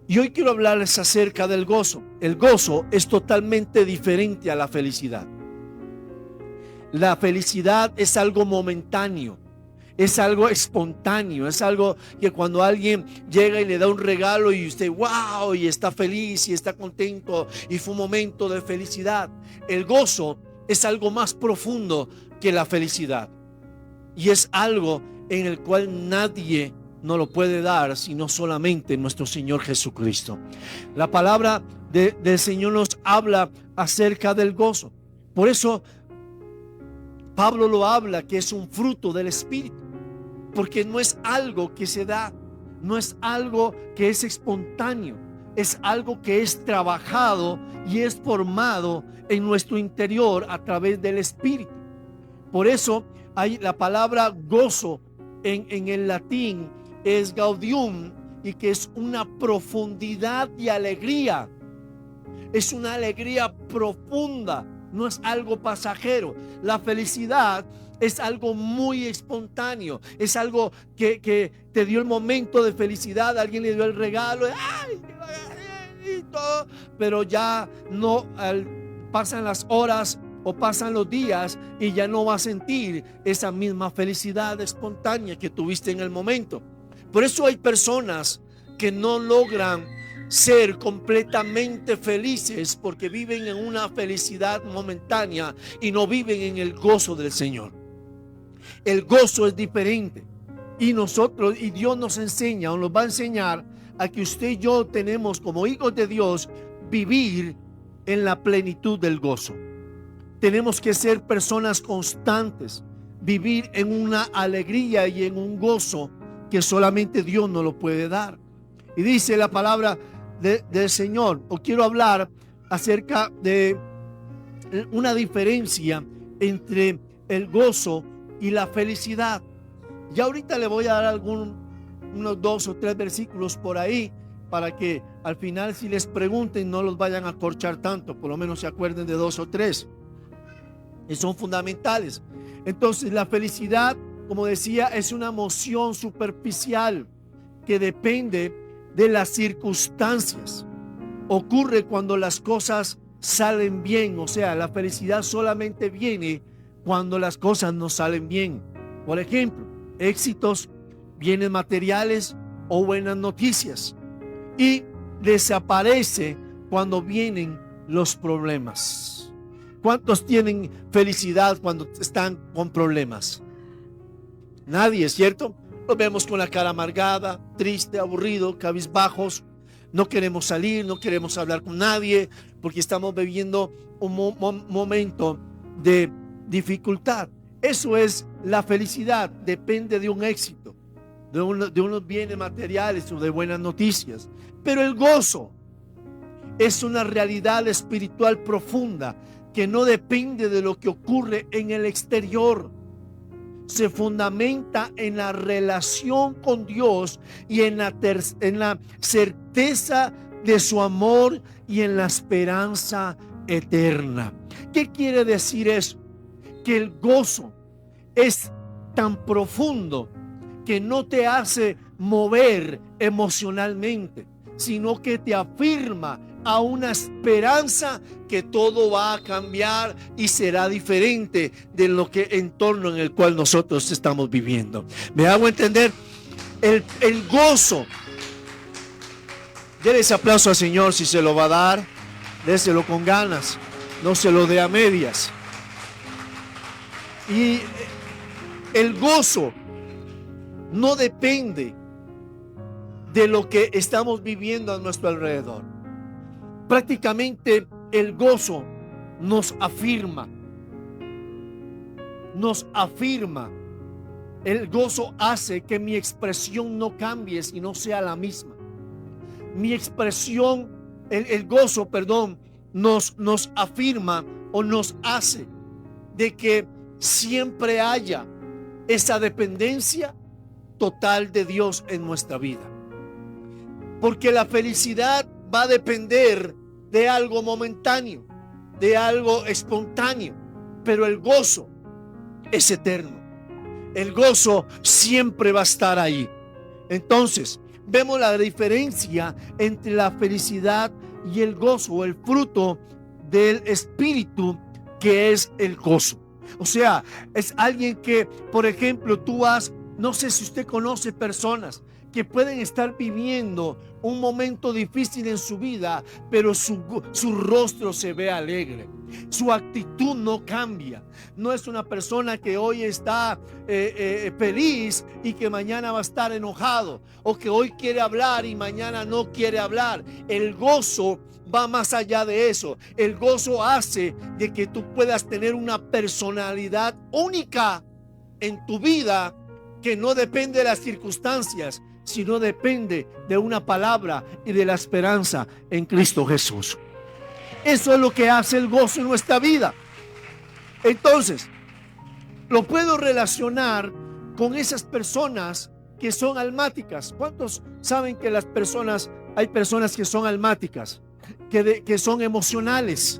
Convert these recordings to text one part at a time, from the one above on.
Y hoy quiero hablarles acerca del gozo. El gozo es totalmente diferente a la felicidad. La felicidad es algo momentáneo, es algo espontáneo, es algo que cuando alguien llega y le da un regalo y usted wow, y está feliz y está contento y fue un momento de felicidad. El gozo es algo más profundo que la felicidad y es algo en el cual nadie no lo puede dar sino solamente nuestro Señor Jesucristo. La palabra del Señor nos habla acerca del gozo. Por eso Pablo lo habla que es un fruto del Espíritu, porque no es algo que se da, no es algo que es espontáneo, es algo que es trabajado y es formado en nuestro interior a través del Espíritu. Por eso hay la palabra gozo en el latín es gaudium, y que es una profundidad de alegría, es una alegría profunda, no es algo pasajero. La felicidad es algo muy espontáneo, es algo que te dio el momento de felicidad, alguien le dio el regalo, ¡ay! Y todo, pero ya no, pasan las horas o pasan los días y ya no vas a sentir esa misma felicidad espontánea que tuviste en el momento. Por eso hay personas que no logran ser completamente felices porque viven en una felicidad momentánea y no viven en el gozo del Señor. El gozo es diferente y Dios nos enseña o nos va a enseñar a que usted y yo tenemos como hijos de Dios vivir en la plenitud del gozo. Tenemos que ser personas constantes, vivir en una alegría y en un gozo que solamente Dios nos lo puede dar. Y dice la palabra del Señor, o quiero hablar acerca de una diferencia entre el gozo y la felicidad. Y ahorita le voy a dar unos 2 o 3 versículos por ahí para que al final, si les pregunten, no los vayan a corchar tanto, por lo menos se acuerden de 2 o 3 y son fundamentales. Entonces, la felicidad, como decía, es una emoción superficial que depende de las circunstancias. Ocurre cuando las cosas salen bien, o sea, la felicidad solamente viene cuando las cosas no salen bien. Por ejemplo, éxitos, bienes materiales o buenas noticias. Y desaparece cuando vienen los problemas. ¿Cuántos tienen felicidad cuando están con problemas? Nadie, ¿cierto? Los vemos con la cara amargada, triste, aburrido, cabizbajos. No queremos salir, no queremos hablar con nadie porque estamos viviendo un momento de dificultad. Eso es la felicidad, depende de un éxito, de unos bienes materiales o de buenas noticias. Pero el gozo es una realidad espiritual profunda que no depende de lo que ocurre en el exterior. Se fundamenta en la relación con Dios y en la certeza de su amor y en la esperanza eterna. ¿Qué quiere decir eso? Que el gozo es tan profundo que no te hace mover emocionalmente, sino que te afirma a una esperanza que todo va a cambiar y será diferente de lo que entorno en el cual nosotros estamos viviendo. ¿Me hago entender? El gozo. Dele ese aplauso al Señor si se lo va a dar. Déselo con ganas. No se lo dé a medias. Y el gozo no depende de lo que estamos viviendo a nuestro alrededor. Prácticamente el gozo nos afirma. El gozo hace que mi expresión no cambie, sino sea la misma. Mi expresión, el gozo, nos afirma o nos hace de que siempre haya esa dependencia total de Dios en nuestra vida. Porque la felicidad va a depender de algo momentáneo, de algo espontáneo, pero el gozo es eterno. El gozo siempre va a estar ahí. Entonces, vemos la diferencia entre la felicidad y el gozo, el fruto del espíritu, que es el gozo. O sea, es alguien que, por ejemplo, no sé si usted conoce personas que pueden estar viviendo un momento difícil en su vida, pero su rostro se ve alegre, su actitud no cambia. No es una persona que hoy está feliz y que mañana va a estar enojado, o que hoy quiere hablar y mañana no quiere hablar. El gozo va más allá de eso. El gozo hace de que tú puedas tener una personalidad única en tu vida, que no depende de las circunstancias, sino depende de una palabra y de la esperanza en Cristo Jesús. Eso es lo que hace el gozo en nuestra vida. Entonces, lo puedo relacionar con esas personas que son almáticas. ¿Cuántos saben que hay personas que son almáticas, que son emocionales?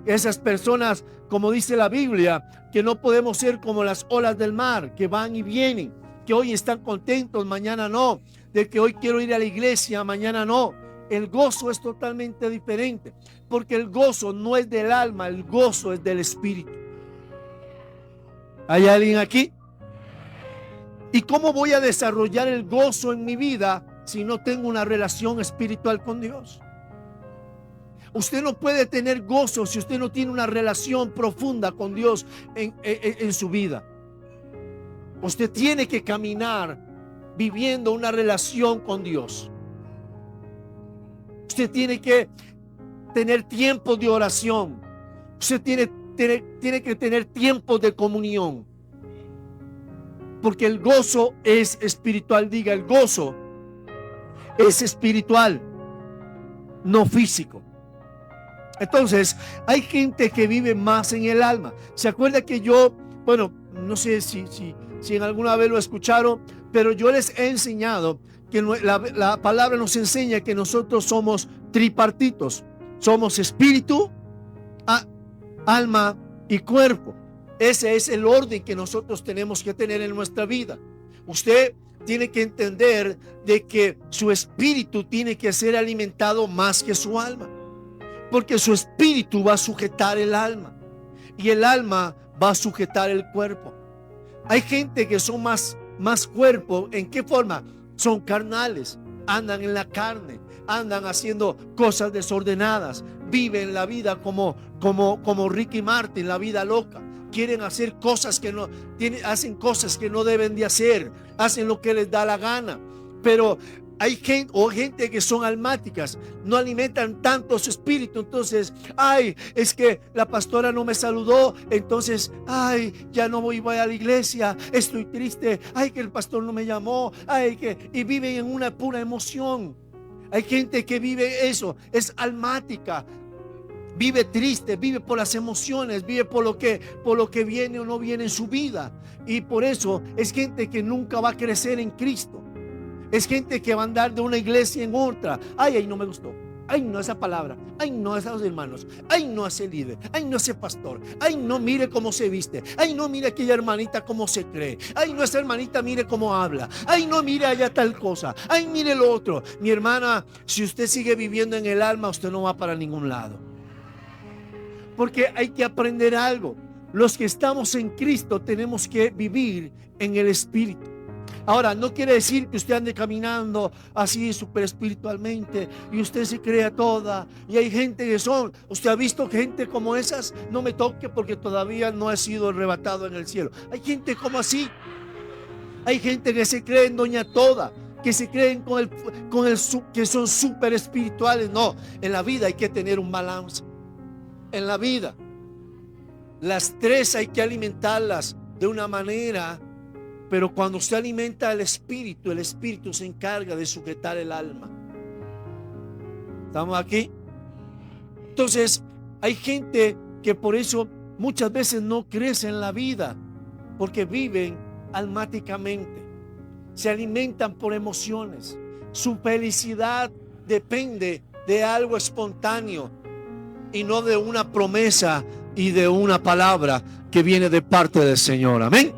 Esas personas, como dice la Biblia, que no podemos ser como las olas del mar, que van y vienen, que hoy están contentos, mañana no, de que hoy quiero ir a la iglesia, mañana no. El gozo es totalmente diferente, porque el gozo no es del alma, el gozo es del espíritu. ¿Hay alguien aquí? ¿Y cómo voy a desarrollar el gozo en mi vida si no tengo una relación espiritual con Dios? Usted no puede tener gozo si usted no tiene una relación profunda con Dios en su vida. Usted tiene que caminar viviendo una relación con Dios. Usted tiene que tener tiempo de oración. Usted tiene que tener tiempo de comunión. Porque el gozo es espiritual. Diga, el gozo es espiritual, no físico. Entonces, hay gente que vive más en el alma. ¿Se acuerda que no sé si en alguna vez lo escucharon, pero yo les he enseñado que la palabra nos enseña que nosotros somos tripartitos. Somos espíritu, alma y cuerpo. Ese es el orden que nosotros tenemos que tener en nuestra vida. Usted tiene que entender de que su espíritu tiene que ser alimentado más que su alma, porque su espíritu va a sujetar el alma y el alma va a sujetar el cuerpo. Hay gente que son más cuerpo. ¿En qué forma? Son carnales, andan en la carne, andan haciendo cosas desordenadas, viven la vida como Ricky Martin, la vida loca. Quieren hacer cosas hacen cosas que no deben de hacer, hacen lo que les da la gana. Pero hay gente que son almáticas, no alimentan tanto su espíritu. Entonces, es que la pastora no me saludó, entonces, ya no voy a la iglesia, estoy triste, que el pastor no me llamó, y viven en una pura emoción. Hay gente que vive eso, es almática, vive triste, vive por las emociones, vive por lo que viene o no viene en su vida. Y por eso es gente que nunca va a crecer en Cristo. Es gente que va a andar de una iglesia en otra. No me gustó. No esa palabra. No esos hermanos. No ese líder. No ese pastor. No, mire cómo se viste. No, mire aquella hermanita cómo se cree. No, esa hermanita mire cómo habla. No, mire allá tal cosa. Mire lo otro. Mi hermana, si usted sigue viviendo en el alma, usted no va para ningún lado. Porque hay que aprender algo. Los que estamos en Cristo tenemos que vivir en el espíritu. Ahora, no quiere decir que usted ande caminando así súper espiritualmente y usted se crea toda. Y hay gente que usted ha visto gente como esas. No me toque porque todavía no he sido arrebatado en el cielo. Hay gente como así. Hay gente que se cree en doña toda, que se creen que son súper espirituales. No, en la vida hay que tener un balance. En la vida, las tres hay que alimentarlas de una manera. Pero cuando usted alimenta el espíritu se encarga de sujetar el alma. ¿Estamos aquí? Entonces, hay gente que por eso muchas veces no crece en la vida, porque viven almáticamente, se alimentan por emociones. Su felicidad depende de algo espontáneo y no de una promesa y de una palabra que viene de parte del Señor. Amén.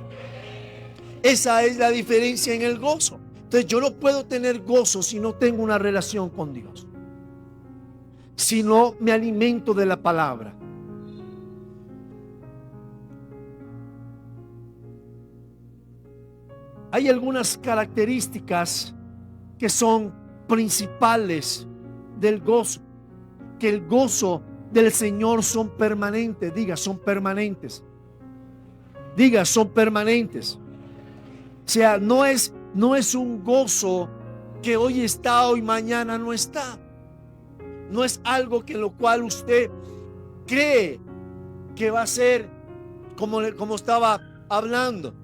Esa es la diferencia en el gozo. Entonces yo no puedo tener gozo si no tengo una relación con Dios, si no me alimento de la palabra. Hay algunas características que son principales del gozo, que el gozo del Señor son permanentes. Diga, son permanentes. Diga, son permanentes. O sea, no es un gozo que hoy está, hoy mañana no está. No es algo que lo cual usted cree que va a ser como estaba hablando,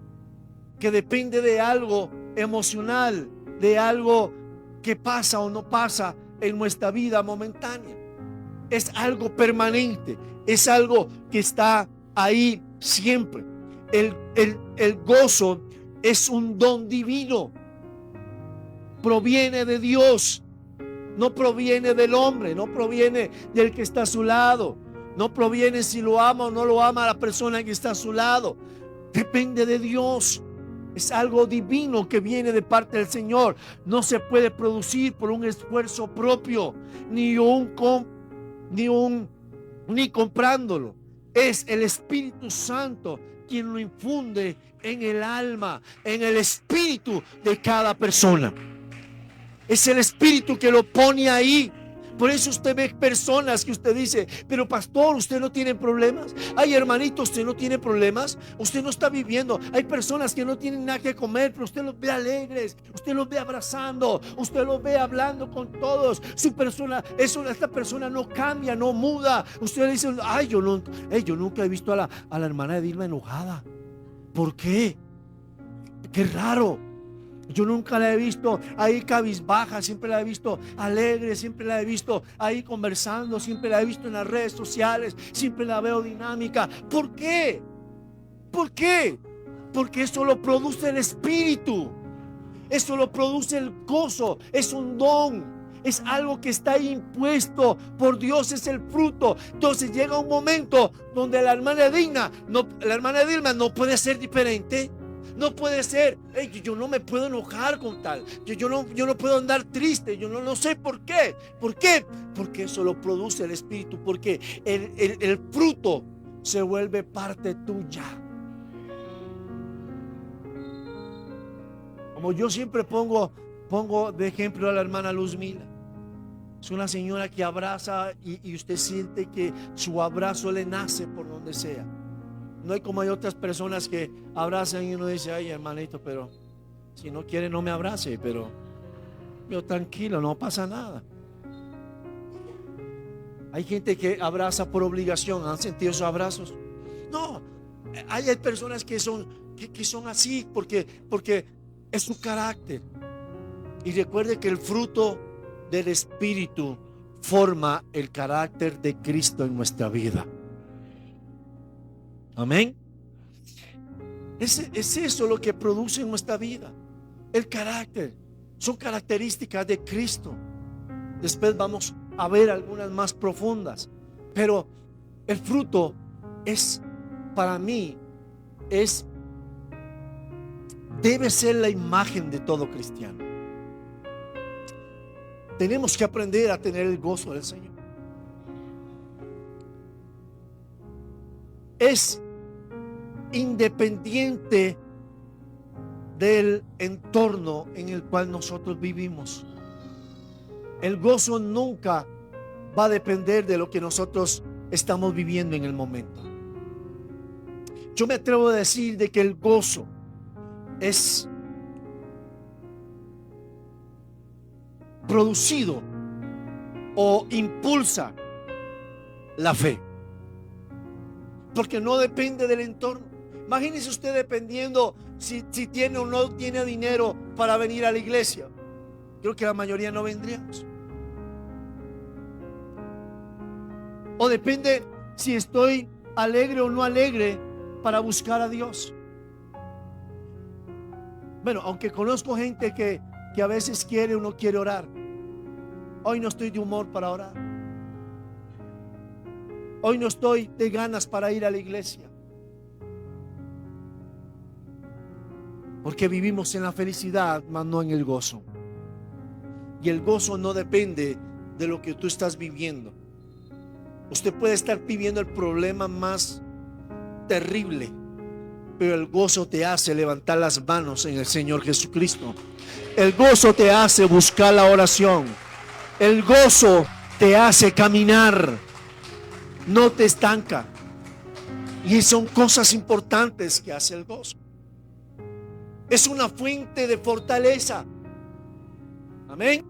que depende de algo emocional, de algo que pasa o no pasa en nuestra vida momentánea. Es algo permanente, es algo que está ahí siempre. El gozo es un don divino, proviene de Dios, no proviene del hombre, no proviene del que está a su lado, no proviene si lo ama o no lo ama a la persona que está a su lado. Depende de Dios. Es algo divino que viene de parte del Señor. No se puede producir por un esfuerzo propio, ni comprándolo. Es el Espíritu Santo quien lo infunde en el alma, en el espíritu de cada persona. Es el Espíritu que lo pone ahí. Por eso usted ve personas que usted dice: pero pastor, usted no tiene problemas. Ay, hermanito, usted no tiene problemas. Usted no está viviendo. Hay personas que no tienen nada que comer, pero usted los ve alegres, usted los ve abrazando, usted los ve hablando con todos. Esta persona no cambia, no muda. Usted le dice: ay, yo nunca he visto a la hermana Edilma enojada. ¿Por qué? Qué raro. Yo nunca la he visto ahí cabizbaja, siempre la he visto alegre, siempre la he visto ahí conversando, siempre la he visto en las redes sociales, siempre la veo dinámica. ¿Por qué? ¿Por qué? Porque eso lo produce el Espíritu, eso lo produce el gozo, es un don, es algo que está ahí impuesto por Dios, es el fruto. Entonces llega un momento donde la hermana Edilma no puede ser diferente. No puede ser: yo no me puedo enojar con tal, yo no puedo andar triste, yo no sé por qué. ¿Por qué? Porque eso lo produce el Espíritu, porque el fruto se vuelve parte tuya. Como yo siempre pongo de ejemplo a la hermana Luzmila. Es una señora que abraza y usted siente que su abrazo le nace por donde sea. No hay como hay otras personas que abrazan y uno dice: ay, hermanito, pero si no quiere no me abrace, pero yo tranquilo, no pasa nada. Hay gente que abraza por obligación. ¿Han sentido esos abrazos? No, hay personas que son así porque es su carácter. Y recuerde que el fruto del Espíritu forma el carácter de Cristo en nuestra vida. Amén. Es eso lo que produce en nuestra vida. El carácter. Son características de Cristo. Después vamos a ver algunas más profundas. Pero el fruto es, para mí, debe ser la imagen de todo cristiano. Tenemos que aprender a tener el gozo del Señor. Es independiente del entorno en el cual nosotros vivimos. El gozo nunca va a depender de lo que nosotros estamos viviendo en el momento. Yo me atrevo a decir de que el gozo es producido o impulsa la fe, porque no depende del entorno. Imagínese usted dependiendo si tiene o no tiene dinero para venir a la iglesia. Creo que la mayoría no vendríamos. O depende si estoy alegre o no alegre para buscar a Dios. Bueno, aunque conozco gente que a veces quiere o no quiere orar. Hoy no estoy de humor para orar. Hoy no estoy de ganas para ir a la iglesia. Porque vivimos en la felicidad, mas no en el gozo. Y el gozo no depende de lo que tú estás viviendo. Usted puede estar viviendo el problema más terrible, pero el gozo te hace levantar las manos en el Señor Jesucristo. El gozo te hace buscar la oración. El gozo te hace caminar, no te estanca. Y son cosas importantes que hace el gozo. Es una fuente de fortaleza. Amén.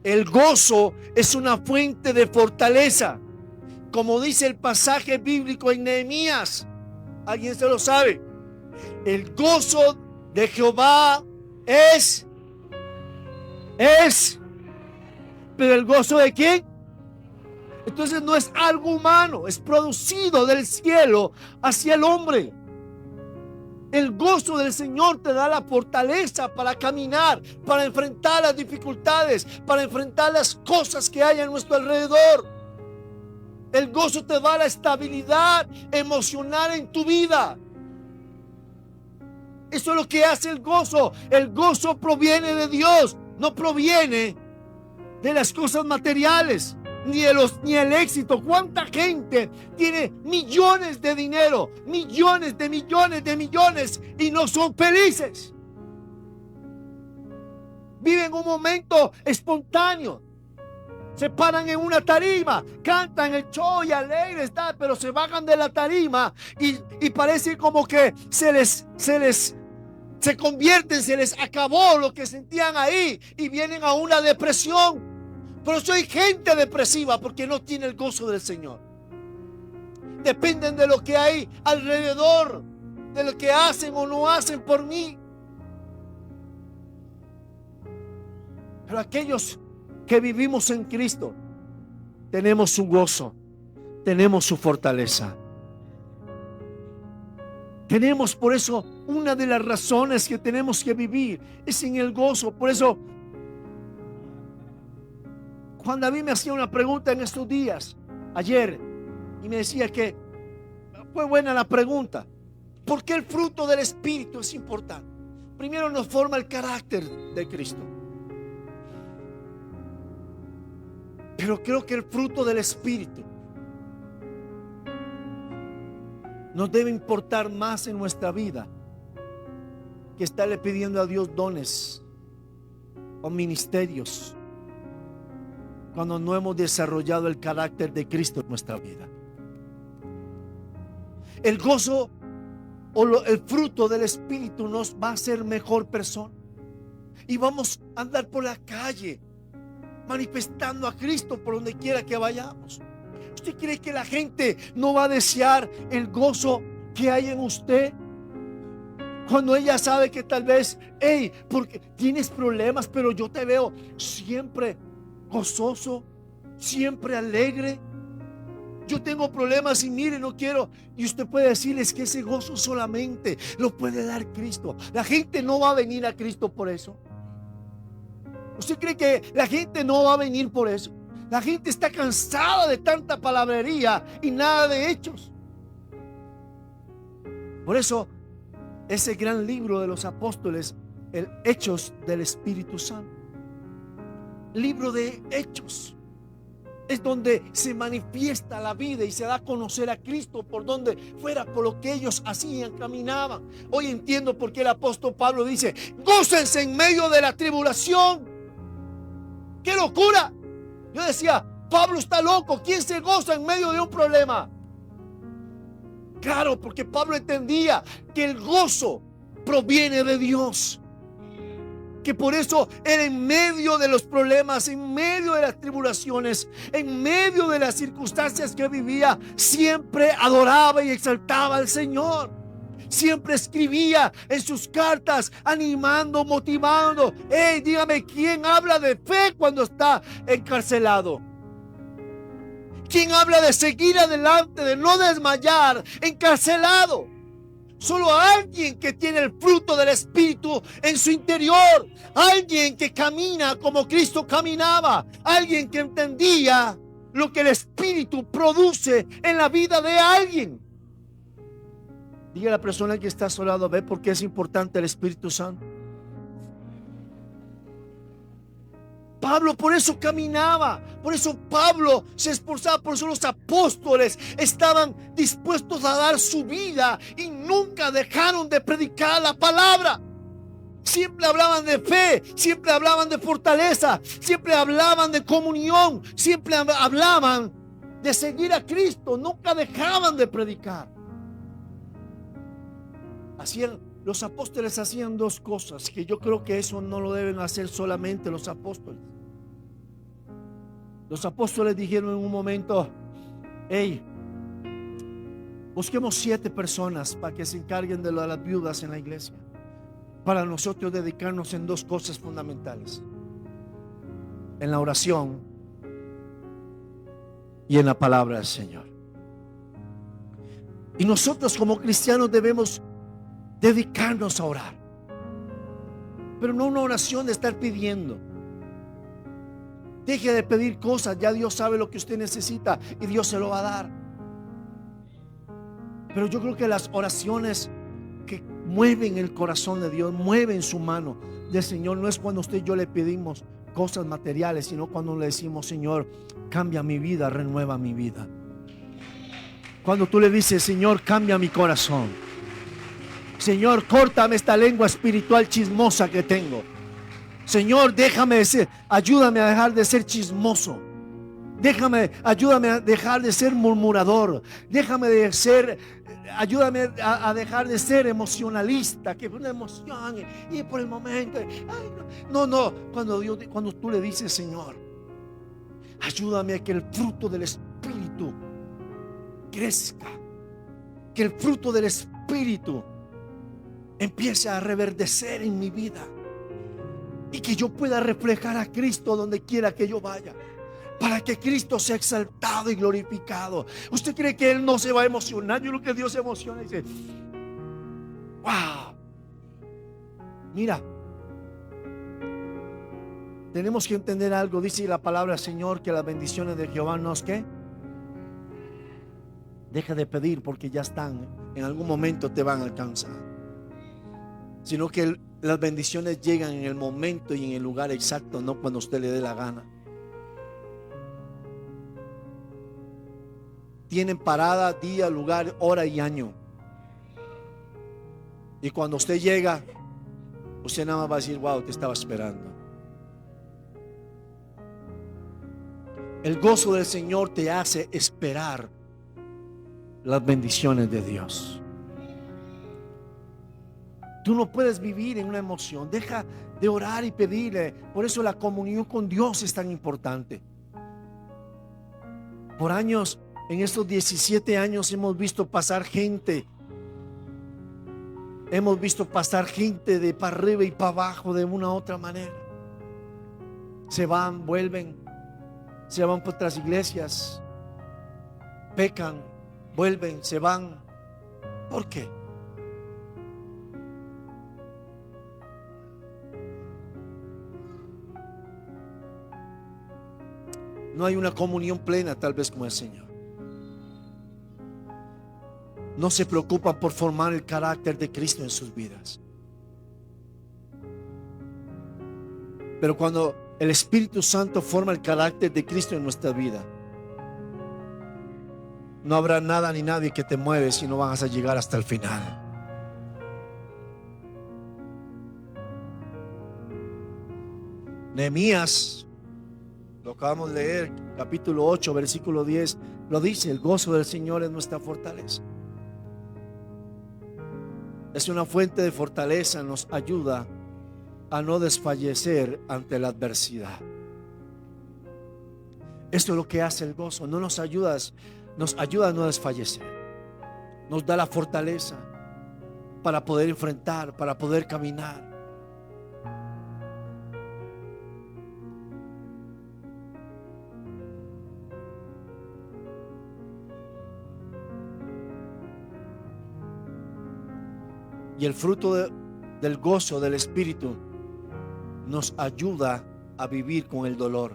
El gozo es una fuente de fortaleza. Como dice el pasaje bíblico en Nehemías. ¿Alguien se lo sabe? El gozo de Jehová es. ¿Pero el gozo de quién? Entonces no es algo humano, es producido del cielo hacia el hombre. El gozo del Señor te da la fortaleza para caminar, para enfrentar las dificultades, para enfrentar las cosas que hay a nuestro alrededor. El gozo te da la estabilidad emocional en tu vida. Eso es lo que hace el gozo. El gozo proviene de Dios, no proviene de las cosas materiales, ni el éxito. ¿Cuánta gente tiene millones de dinero, millones y no son felices? Viven un momento espontáneo. Se paran en una tarima, cantan el show y alegres, pero se bajan de la tarima y parece como que se les acabó lo que sentían ahí y vienen a una depresión. Pero soy gente depresiva porque no tiene el gozo del Señor. Dependen de lo que hay alrededor, de lo que hacen o no hacen por mí. Pero aquellos que vivimos en Cristo, tenemos su gozo, tenemos su fortaleza. Tenemos, por eso, una de las razones que tenemos que vivir es en el gozo. Por eso, Juan David me hacía una pregunta en estos días, ayer, y me decía que fue buena la pregunta. ¿Por qué el fruto del Espíritu es importante? Primero nos forma el carácter de Cristo. Pero creo que el fruto del Espíritu nos debe importar más en nuestra vida que estarle pidiendo a Dios dones o ministerios cuando no hemos desarrollado el carácter de Cristo en nuestra vida. El gozo o el fruto del Espíritu nos va a hacer mejor persona y vamos a andar por la calle manifestando a Cristo por donde quiera que vayamos. ¿Usted cree que la gente no va a desear el gozo que hay en usted? Cuando ella sabe que tal vez, porque tienes problemas, pero yo te veo siempre gozoso, siempre alegre. Yo tengo problemas y mire, no quiero. Y usted puede decirles que ese gozo solamente lo puede dar Cristo. La gente no va a venir a Cristo por eso. ¿Usted cree que la gente no va a venir por eso? La gente está cansada de tanta palabrería y nada de hechos. Por eso, ese gran libro de los apóstoles, el Hechos del Espíritu Santo, libro de Hechos, es donde se manifiesta la vida y se da a conocer a Cristo por donde fuera, por lo que ellos hacían, caminaban. Hoy entiendo por qué el apóstol Pablo dice: gócense en medio de la tribulación. ¡Qué locura! Yo decía, Pablo está loco. ¿Quién se goza en medio de un problema? Claro, porque Pablo entendía que el gozo proviene de Dios. Que por eso él, en medio de los problemas, en medio de las tribulaciones, en medio de las circunstancias que vivía, siempre adoraba y exaltaba al Señor. Siempre escribía en sus cartas animando, motivando. Dígame, ¿quién habla de fe cuando está encarcelado? ¿Quién habla de seguir adelante, de no desmayar, encarcelado? Solo alguien que tiene el fruto del Espíritu en su interior. Alguien que camina como Cristo caminaba. Alguien que entendía lo que el Espíritu produce en la vida de alguien. Diga a la persona que está a su lado: ¿ve por qué es importante el Espíritu Santo? Pablo por eso caminaba, por eso Pablo se esforzaba, por eso los apóstoles estaban dispuestos a dar su vida y nunca dejaron de predicar la palabra. Siempre hablaban de fe, siempre hablaban de fortaleza, siempre hablaban de comunión, siempre hablaban de seguir a Cristo, nunca dejaban de predicar. Los apóstoles hacían dos cosas que yo creo que eso no lo deben hacer solamente los apóstoles. Los apóstoles dijeron en un momento: hey, busquemos 7 personas para que se encarguen de las viudas en la iglesia, para nosotros dedicarnos en 2 cosas fundamentales: en la oración y en la palabra del Señor. Y nosotros como cristianos debemos dedicarnos a orar, pero no una oración de estar pidiendo. Deje de pedir cosas, ya Dios sabe lo que usted necesita y Dios se lo va a dar. Pero yo creo que las oraciones que mueven el corazón de Dios, mueven su mano del Señor, no es cuando usted y yo le pedimos cosas materiales, sino cuando le decimos: Señor, cambia mi vida, renueva mi vida. Cuando tú le dices: Señor, cambia mi corazón, Señor, córtame esta lengua espiritual chismosa que tengo, Señor, déjame decir, ayúdame a dejar de ser chismoso, ayúdame a dejar de ser murmurador, ayúdame a dejar de ser emocionalista, que una emoción y por el momento, ay, no. Cuando tú le dices: Señor, ayúdame a que el fruto del Espíritu crezca, que el fruto del Espíritu empiece a reverdecer en mi vida y que yo pueda reflejar a Cristo donde quiera que yo vaya, para que Cristo sea exaltado y glorificado. ¿Usted cree que Él no se va a emocionar? Yo creo que Dios se emociona y dice: wow. Mira, tenemos que entender algo. Dice la palabra del Señor que las bendiciones de Jehová nos ¿qué? Deja de pedir porque ya están, en algún momento te van a alcanzar. Sino que las bendiciones llegan en el momento y en el lugar exacto, no cuando usted le dé la gana. Tienen parada día, lugar, hora y año. Y cuando usted llega, usted nada más va a decir: wow, te estaba esperando. El gozo del Señor te hace esperar las bendiciones de Dios. Tú no puedes vivir en una emoción. Deja de orar y pedirle. Por eso la comunión con Dios es tan importante. Por años, en estos 17 años hemos visto pasar gente. Hemos visto pasar gente de para arriba y para abajo de una u otra manera. Se van, vuelven, se van por otras iglesias, pecan, vuelven, se van. ¿Por qué? No hay una comunión plena tal vez con el Señor. No se preocupan por formar el carácter de Cristo en sus vidas. Pero cuando el Espíritu Santo forma el carácter de Cristo en nuestra vida, no habrá nada ni nadie que te mueve si no vas a llegar hasta el final. Nehemías, lo acabamos de leer, capítulo 8, versículo 10, lo dice: el gozo del Señor es nuestra fortaleza. Es una fuente de fortaleza, nos ayuda a no desfallecer ante la adversidad. Esto es lo que hace el gozo, nos ayuda a no desfallecer. Nos da la fortaleza para poder enfrentar, para poder caminar. Y el fruto del gozo del Espíritu nos ayuda a vivir con el dolor.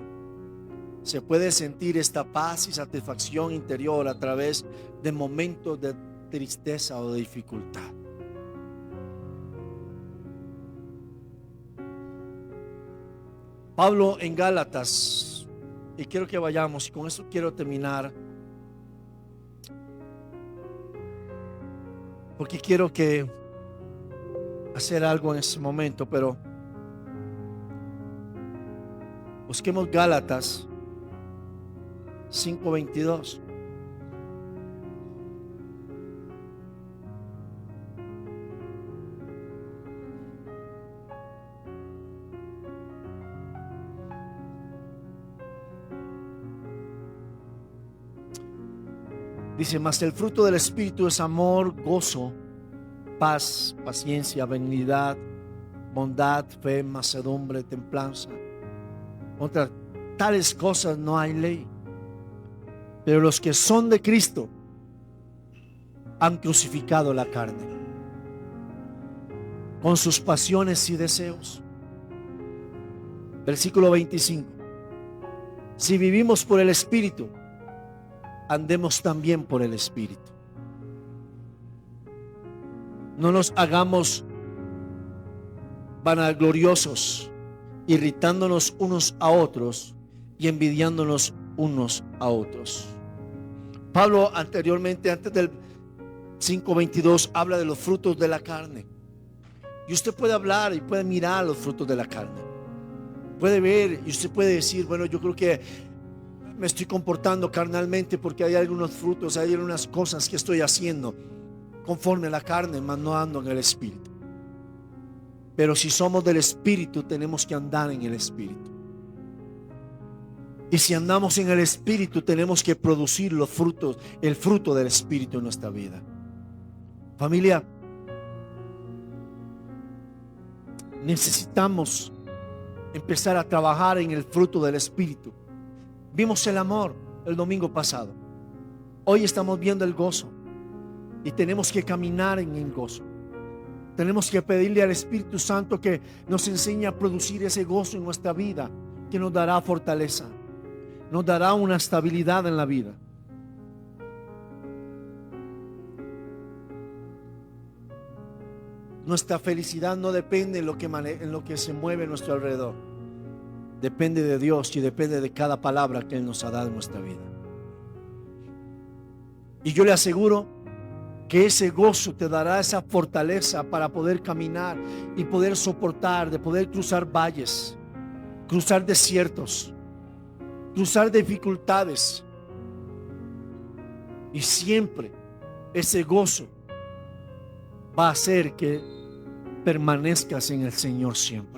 Se puede sentir esta paz y satisfacción interior a través de momentos tristeza o de dificultad. Pablo en Gálatas, y quiero que vayamos, y con eso quiero terminar, porque quiero que hacer algo en ese momento, pero busquemos Gálatas 5:22. Dice: mas el fruto del Espíritu es amor, gozo, paz, paciencia, benignidad, bondad, fe, mansedumbre, templanza. Contra tales cosas no hay ley. Pero los que son de Cristo han crucificado la carne con sus pasiones y deseos. Versículo 25. Si vivimos por el Espíritu, andemos también por el Espíritu. No nos hagamos vanagloriosos, irritándonos unos a otros y envidiándonos unos a otros. Pablo anteriormente, antes del 5:22, habla de los frutos de la carne. Y usted puede hablar y puede mirar los frutos de la carne. Puede ver y usted puede decir: bueno, yo creo que me estoy comportando carnalmente porque hay algunos frutos, hay algunas cosas que estoy haciendo conforme a la carne, mas no ando en el Espíritu. Pero si somos del Espíritu, tenemos que andar en el Espíritu. Y si andamos en el Espíritu, tenemos que producir los frutos, el fruto del Espíritu en nuestra vida. Familia, necesitamos empezar a trabajar en el fruto del Espíritu. Vimos el amor el domingo pasado. Hoy estamos viendo el gozo. Y tenemos que caminar en el gozo. Tenemos que pedirle al Espíritu Santo que nos enseñe a producir ese gozo en nuestra vida, que nos dará fortaleza, nos dará una estabilidad en la vida. Nuestra felicidad no depende en lo que se mueve a nuestro alrededor. Depende de Dios y depende de cada palabra que Él nos ha dado en nuestra vida. Y yo le aseguro que ese gozo te dará esa fortaleza para poder caminar y poder soportar, de poder cruzar valles, cruzar desiertos, cruzar dificultades. Y siempre ese gozo va a hacer que permanezcas en el Señor siempre.